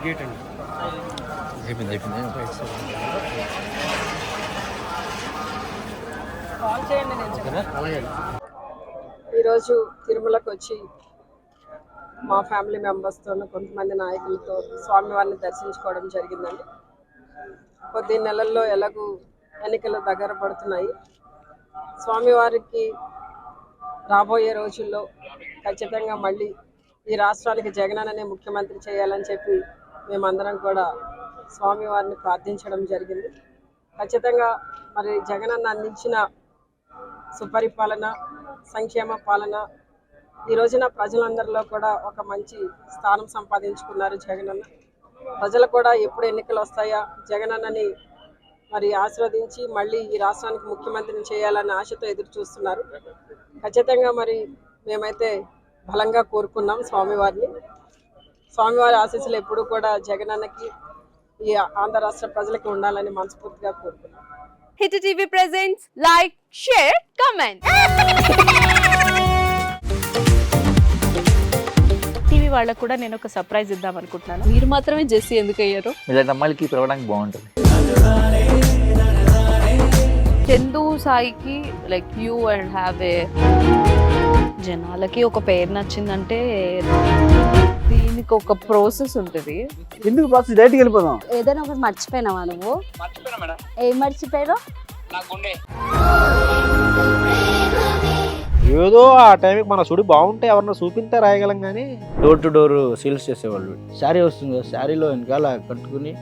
Gate అండి ఈరోజు తిరుమలకు వచ్చి మా ఫ్యామిలీ మెంబర్స్తో కొంతమంది నాయకులతో స్వామివారిని దర్శించుకోవడం జరిగిందండి. కొద్ది నెలల్లో ఎలాగూ ఎన్నికలు దగ్గర పడుతున్నాయి. స్వామివారికి రాబోయే రోజుల్లో ఖచ్చితంగా మళ్ళీ ఈ రాష్ట్రానికి జగనన్ననే ముఖ్యమంత్రి చేయాలని చెప్పి మేమందరం కూడా స్వామివారిని ప్రార్థించడం జరిగింది. ఖచ్చితంగా మరి జగనన్న అందించిన సుపరిపాలన, సంక్షేమ పాలన ఈ రోజున ప్రజలందరిలో కూడా ఒక మంచి స్థానం సంపాదించుకున్నారు జగనన్న. ప్రజలు కూడా ఎప్పుడు ఎన్నికలు వస్తాయా జగనన్నని మరి ఆశీర్వదించి మళ్ళీ ఈ రాష్ట్రానికి ముఖ్యమంత్రిని చేయాలన్న ఆశతో ఎదురు చూస్తున్నారు. ఖచ్చితంగా మరి మేమైతే బలంగా కోరుకున్నాం స్వామివారిని. స్వామివారి ఆశీస్సులు ఎప్పుడు కూడా జగనన్నకి ఈ ఆంధ్ర రాష్ట్ర ప్రజలకి ఉండాలని మనస్ఫూర్తిగా కోరుకున్నాం. Hit TV presents like, share, comment. TV వాళ్ళకు కూడా నేను ఒక సర్ప్రైజ్ ఇద్దాం అనుకుంటున్నాను. మీరు మాత్రమే జెస్సీ ఎందుకు అయ్యారు? ఇలాంటి అమ్మాయిలకి పిలవడానికి బాగుంటుంది. చందు సాయికి like you and have a జనాలకి ఒక పేరు నచ్చిందంటే దీనికి ఒక ప్రాసెస్ ఉంటుంది. ఎందుకు ప్రాసెస్ డైరెక్ట్గా వెళ్ళిపోదాం. ఏదైనా ఒకటి మర్చిపోయినావా నువ్వు? ఏం మర్చిపోయావు? ఏదో ఆ టైంకి మన సుడి బాగుంటే ఎవరన్నా చూపిస్తే రాయగలం కానీ డోర్ టు డోర్ సేల్స్ చేసేవాళ్ళు. శారీ వస్తుంది, శారీలో వెనకాల కట్టుకుని